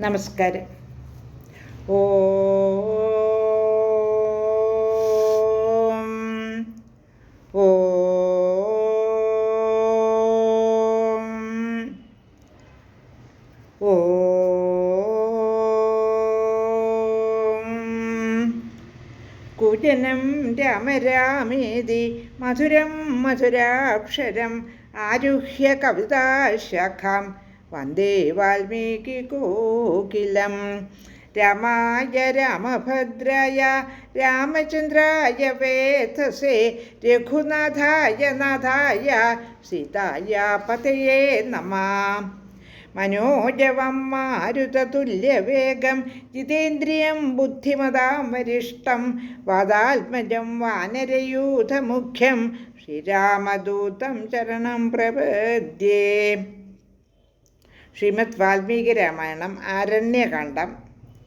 നമസ്കാരം. ഓം ഓം ഓം കുജനം രാമരാമേതി മധുരം മധുരാക്ഷരം ആരുഹ്യ കവിതാശാഖാം വന്ദേ വാൽമീകി കോകിലം. രാമായ രാമഭദ്രായ രാമചന്ദ്രായ വേധസേ രഘുനാഥായ നാഥായ സീതായ പതയേ നമഃ. മനോജവം മാരുതതുല്യവേഗം ജിതേന്ദ്രിയം ബുദ്ധിമതാം വരിഷ്ടം വാദാത്മജം വാനരയൂഥമുഖ്യം ശ്രീരാമദൂതം ശരണം പ്രപദ്യേ. ശ്രീമദ് വാൽമീകി രാമായണം ആരണ്യകാണ്ഡം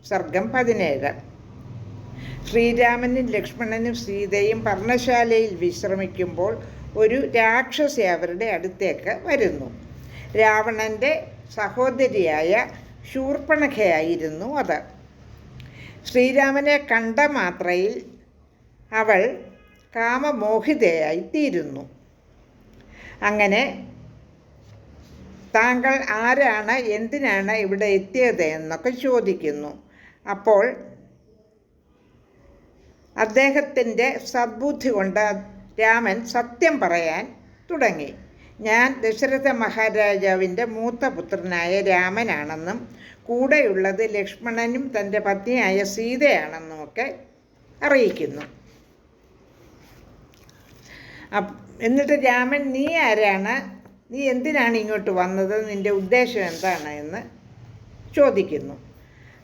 സർഗം 17. ശ്രീരാമനും ലക്ഷ്മണനും സീതയും പർണശാലയിൽ വിശ്രമിക്കുമ്പോൾ ഒരു രാക്ഷസി അവരുടെ അടുത്തേക്ക് വരുന്നു. രാവണൻ്റെ സഹോദരിയായ ശൂർപ്പണഖയായിരുന്നു അത്. ശ്രീരാമനെ കണ്ട മാത്രയിൽ അവൾ കാമമോഹിതയായിത്തീരുന്നു. അങ്ങനെ താങ്കൾ ആരാണ്, എന്തിനാണ് ഇവിടെ എത്തിയത് എന്നൊക്കെ ചോദിക്കുന്നു. അപ്പോൾ അദ്ദേഹത്തിൻ്റെ സദ്ബുദ്ധി കൊണ്ട് രാമൻ സത്യം പറയാൻ തുടങ്ങി. ഞാൻ ദശരഥ മഹാരാജാവിൻ്റെ മൂത്ത പുത്രനായ രാമനാണെന്നും കൂടെയുള്ളത് ലക്ഷ്മണനും തൻ്റെ പത്നിയായ സീതയാണെന്നുമൊക്കെ അറിയിക്കുന്നു. എന്നിട്ട് രാമൻ, നീ ആരാണ്, നീ എന്തിനാണ് ഇങ്ങോട്ട് വന്നത്, നിൻ്റെ ഉദ്ദേശം എന്താണ് എന്ന് ചോദിക്കുന്നു.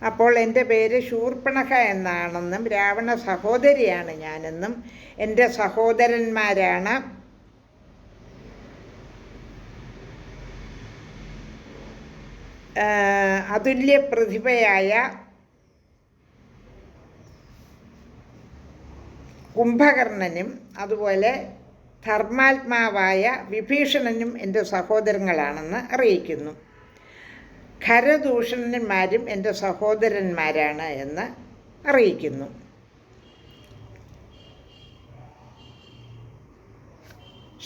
അപ്പോൾ എൻ്റെ പേര് ശൂർപ്പണഖ എന്നാണെന്നും രാവണ സഹോദരിയാണ് ഞാനെന്നും എൻ്റെ സഹോദരന്മാരാണ് അതുല്യ പ്രതിഭയായ കുംഭകർണനും അതുപോലെ ധർമാത്മാവായ വിഭീഷണനും എൻ്റെ സഹോദരങ്ങളാണെന്ന് അറിയിക്കുന്നു. ഖരദൂഷണന്മാരും എൻ്റെ സഹോദരന്മാരാണ് എന്ന് അറിയിക്കുന്നു.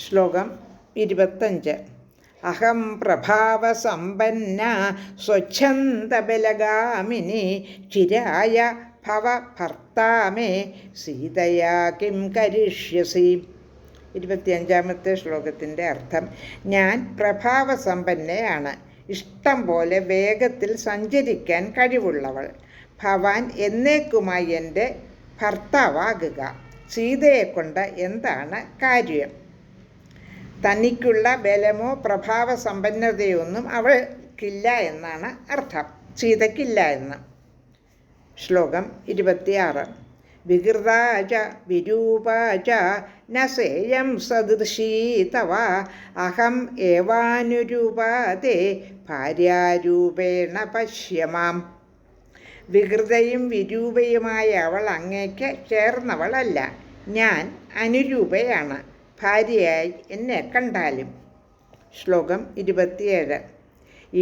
ശ്ലോകം 25. അഹം പ്രഭാവസമ്പന്ന സ്വച്ഛന്ദബലഗാമിനി ചിരായ ഭവ ഭർത്താമേ സീതയാ കിം കരിഷ്യസി. 25-ാമത്തെ ശ്ലോകത്തിൻ്റെ അർത്ഥം, ഞാൻ പ്രഭാവസമ്പന്നയാണ്, ഇഷ്ടം പോലെ വേഗത്തിൽ സഞ്ചരിക്കാൻ കഴിവുള്ളവൾ. ഭവാൻ എന്നേക്കുമായി എൻ്റെ ഭർത്താവാകുക. സീതയെക്കൊണ്ട് എന്താണ് കാര്യം? തനിക്കുള്ള ബലമോ പ്രഭാവസമ്പന്നതയൊന്നും അവൾക്കില്ല എന്നാണ് അർത്ഥം, സീതയ്ക്കില്ല എന്ന്. ശ്ലോകം 26. വികൃതാച വിരൂപാച നസേയം സദൃശീ തവ അഹം ഏവാനുരൂപാതേ ഭാര്യാരൂപേണ പശ്യമാം. വികൃതയും വിരൂപയുമായ അവൾ അങ്ങേക്ക് ചേർന്നവളല്ല, ഞാൻ അനുരൂപയാണ്, ഭാര്യയായി എന്നെ കണ്ടാലും. ശ്ലോകം 27.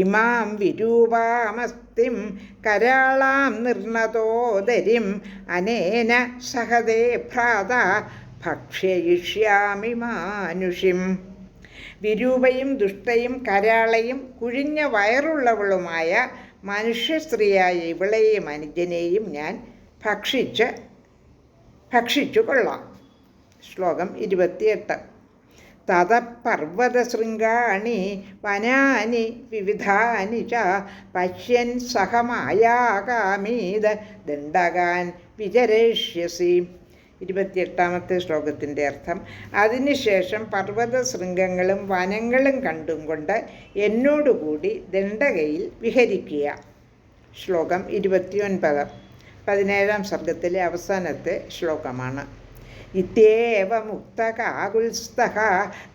ഇമാം വിരൂപാമസ്തിം കരാളാം നിർണതോദരിം അനേന സഹദേ ഭ്രാത ഭക്ഷ്യയിഷ്യാമി മാനുഷിം. വിരൂപയും ദുഷ്ടയും കരാളയും കുഴിഞ്ഞ വയറുള്ളവളുമായ മനുഷ്യസ്ത്രീയായ ഇവളെയും അനുജനെയും ഞാൻ ഭക്ഷിച്ചു കൊള്ളാം. ശ്ലോകം 28. തത പർവ്വതശൃംഗാണി വനാനി വിവിധാനി ച പശ്യൻ സഹമായാകാമീത ദണ്ഡകാൻ വിചരേഷ്യസി. 28-ാമത്തെ ശ്ലോകത്തിൻ്റെ അർത്ഥം, അതിനുശേഷം പർവ്വതശൃംഗങ്ങളും വനങ്ങളും കണ്ടും കൊണ്ട് എന്നോടുകൂടി ദണ്ഡകയിൽ വിഹരിക്കുക. ശ്ലോകം 29. 17-ാം സർഗത്തിലെ അവസാനത്തെ ശ്ലോകമാണ്. ഇത്യേവമുക്തകാകുൽസ്ഥഃ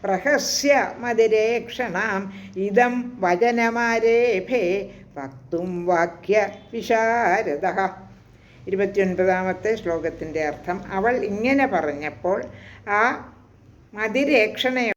പ്രഹസ്യ മതിരേക്ഷണാം ഇദം വചനമാരേഭേ വക്തും വാക്യ വിശാരദഃ. 29-ാമത്തെ ശ്ലോകത്തിൻ്റെ അർത്ഥം, അവൾ ഇങ്ങനെ പറഞ്ഞപ്പോൾ ആ മതിരേക്ഷണ